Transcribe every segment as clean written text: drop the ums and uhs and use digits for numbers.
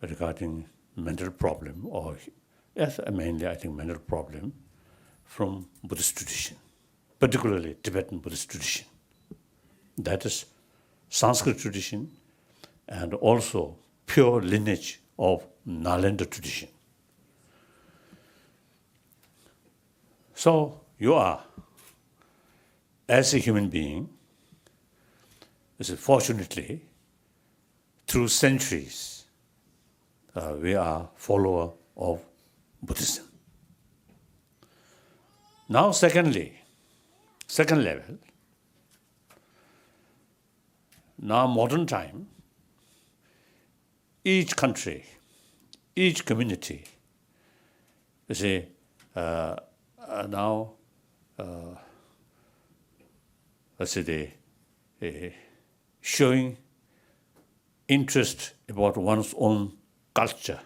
Regarding mental problem, or yes, mainly I think mental problem from Buddhist tradition, particularly Tibetan Buddhist tradition. That is Sanskrit tradition and also pure lineage of Nalanda tradition. So you are, as a human being, fortunately, through centuries, we are follower of Buddhism. Now, second level, now modern time, each country, each community, now, showing interest about one's own culture,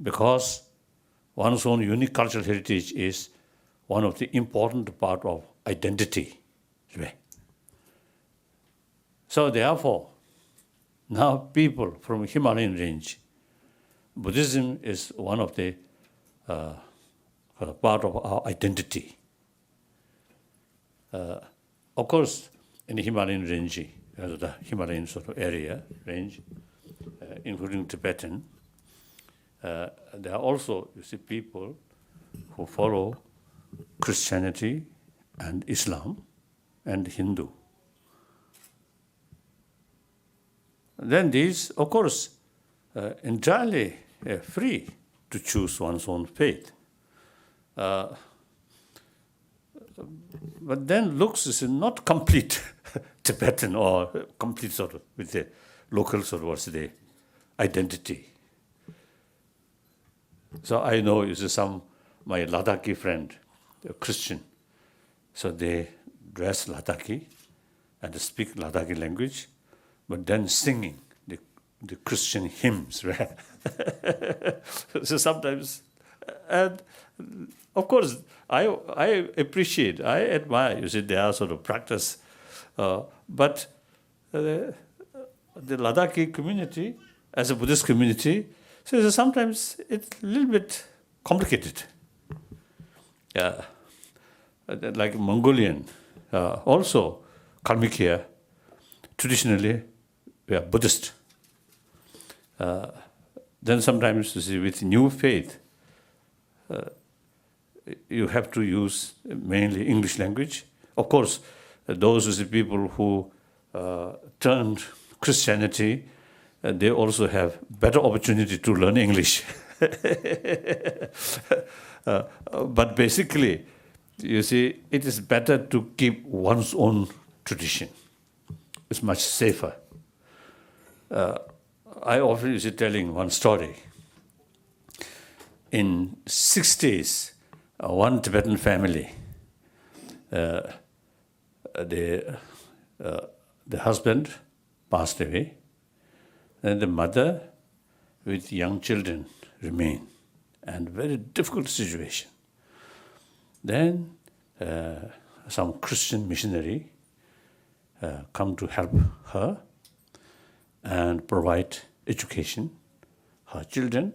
because one's own unique cultural heritage is one of the important part of identity. So therefore, now people from Himalayan range, Buddhism is one of the part of our identity. Of course, in the Himalayan range, the Himalayan sort of area range, including Tibetan, there are also, you see, people who follow Christianity and Islam and Hindu. Then these, of course, entirely free to choose one's own faith. But then looks is not complete Tibetan or complete sort of with the local sort of what's the identity. So I know you see my Ladakhi friend, a Christian, so they dress Ladakhi and speak Ladakhi language, but then singing the Christian hymns, right? So sometimes, and of course, I appreciate, I admire, you see, their sort of practice, but the Ladakhi community, as a Buddhist community, so sometimes it's a little bit complicated. Yeah, like Mongolian, also Kalmykia, traditionally we are Buddhist. Then sometimes, you see, with new faith, you have to use mainly English language. Of course, those are the people who turned Christianity, they also have better opportunity to learn English. But basically, you see, it is better to keep one's own tradition. It's much safer. I often is telling one story. In 60s, one Tibetan family, the husband passed away, and the mother with young children remained, and very difficult situation. Then some Christian missionary come to help her and provide education, her children,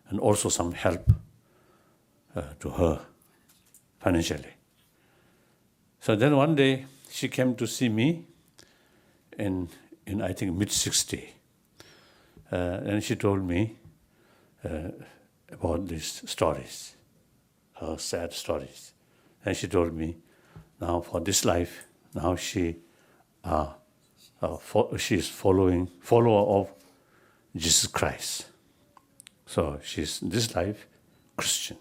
and also some help to her financially. So then one day she came to see me in I think mid-60s, and she told me about these stories, her sad stories. And she told me, now for this life, now she is follower of Jesus Christ. So she's in this life Christian,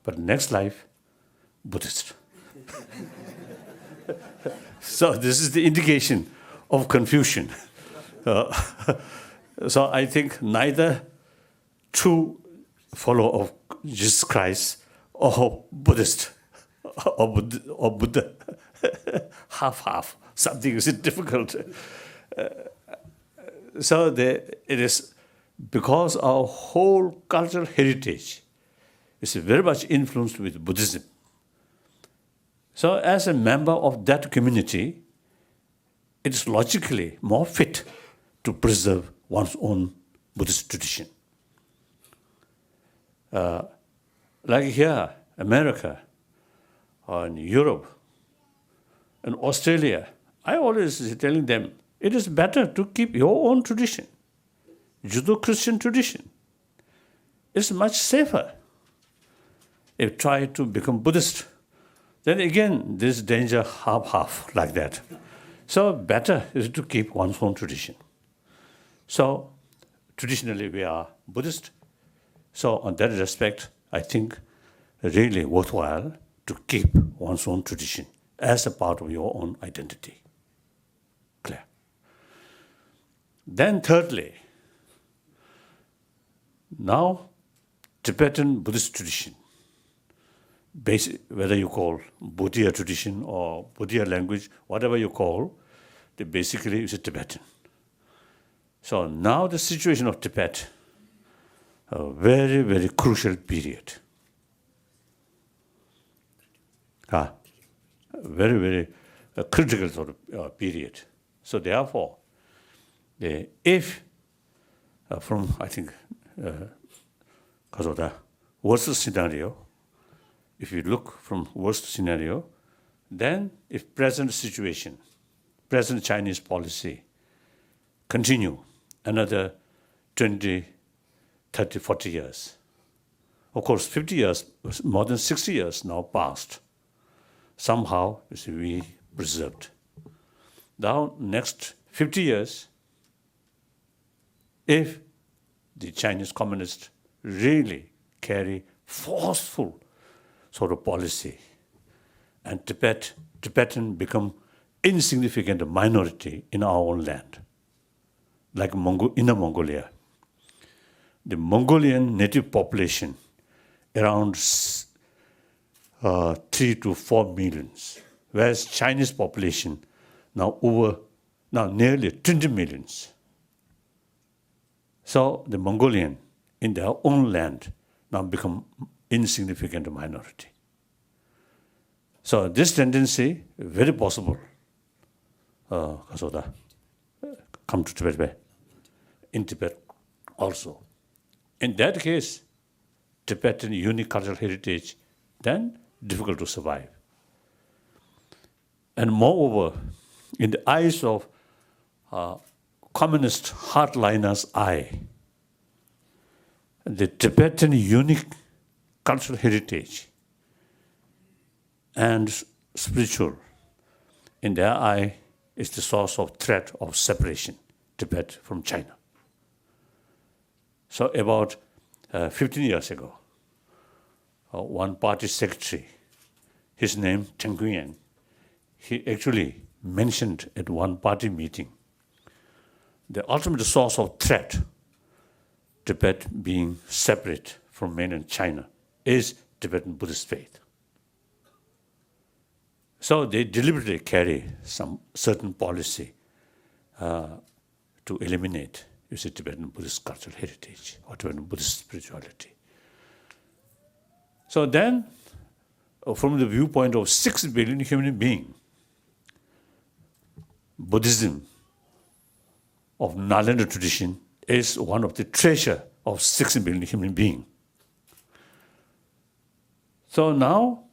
but next life Buddhist. So this is the indication of confusion. So I think neither true follower of Jesus Christ or Buddhist or Buddha, half, something is difficult. So it is because our whole cultural heritage is very much influenced with Buddhism. So as a member of that community, it is logically more fit to preserve one's own Buddhist tradition. Like here, America, or in Europe, and Australia, I always telling them, it is better to keep your own tradition, Judeo-Christian tradition. It's much safer. If you try to become Buddhist, then again, there's danger half-half like that. So better is to keep one's own tradition. So traditionally we are Buddhist. So on that respect, I think really worthwhile to keep one's own tradition as a part of your own identity. Clear? Then thirdly, now Tibetan Buddhist tradition, basic, whether you call Buddhist tradition or Buddhist language, whatever you call, basically it's a Tibetan. So now the situation of Tibet, a very, very crucial period. Very, very critical sort of period. So therefore, if from, I think, because of the worst scenario, if you look from worst scenario, then if present situation, present Chinese policy continue another 20, 30, 40 years. Of course, 50 years, more than 60 years now passed. Somehow, we preserved. Now, next 50 years, if the Chinese communists really carry forceful sort of policy, and Tibetan become insignificant minority in our own land, like Inner Mongolia. The Mongolian native population around 3 to 4 millions, whereas Chinese population now nearly 20 millions. So the Mongolian in their own land now become insignificant minority. So this tendency very possible come to Tibet, in Tibet also. In that case, Tibetan unique cultural heritage then difficult to survive. And moreover, in the eyes of communist hardliners' eye, the Tibetan unique cultural heritage and spiritual, in their eye, is the source of threat of separation, Tibet from China. So about 15 years ago, one party secretary, his name Teng Guiyan, he actually mentioned at one party meeting the ultimate source of threat, Tibet being separate from mainland China, is Tibetan Buddhist faith. So they deliberately carry some certain policy to eliminate, Tibetan Buddhist cultural heritage or Tibetan Buddhist spirituality. So then, from the viewpoint of 6 billion human beings, Buddhism of Nalanda tradition is one of the treasure of 6 billion human beings. So now,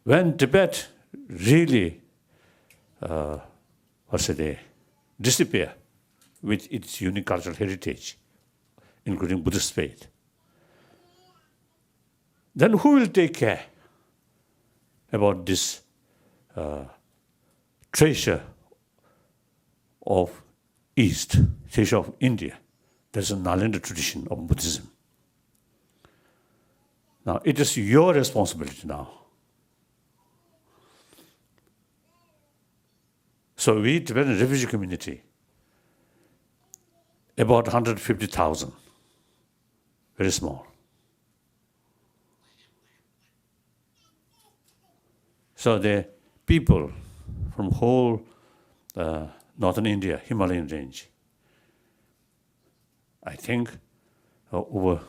when Tibet really, disappear with its unique cultural heritage, including Buddhist faith, then who will take care about this treasure of East, treasure of India? There's a Nalanda tradition of Buddhism. Now, it is your responsibility now. So we, Tibetan refugee community, about 150,000, very small. So the people from whole northern India, Himalayan range, I think over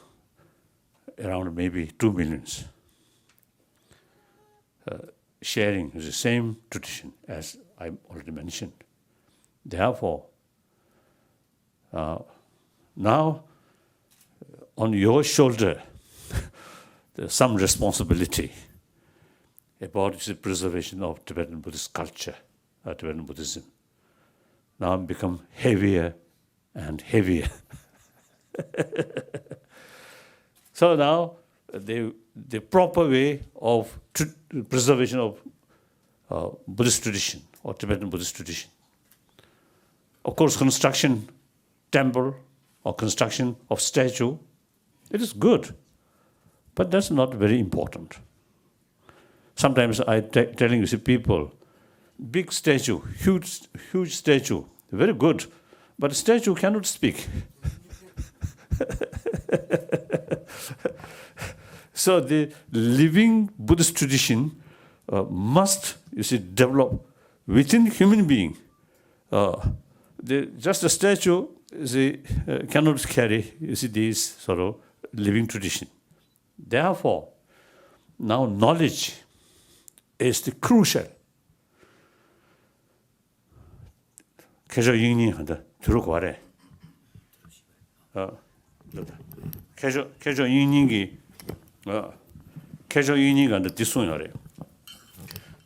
around maybe 2 millions. sharing the same tradition as I already mentioned. Therefore, now on your shoulder, there's some responsibility about the preservation of Tibetan Buddhist culture, Tibetan Buddhism. Now become heavier and heavier. So now the proper way of preservation of Buddhist tradition or Tibetan Buddhist tradition. Of course, construction temple or construction of statue, it is good, but that's not very important. Sometimes I telling you, people, big statue, huge statue, very good, but statue cannot speak. So the living Buddhist tradition must, develop within human being. Just a statue cannot carry, this sort of living tradition. Therefore, now knowledge is the crucial. 개조 인이 한다 들어고 와래. 개조 인이 개조 인이가 한다 디소요래.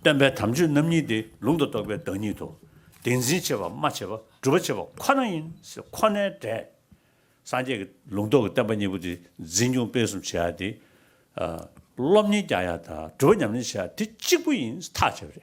담배 담주 넘니데 롱도 떡배 더니도 덴지체바 마체바 주버체바 ኳ나인 ኳ네데 산제 롱도 담배니부지 진용 배송 쳐야지 롬니 자야다 주버냠니 쳐야 뒤집부인 스타쳐래.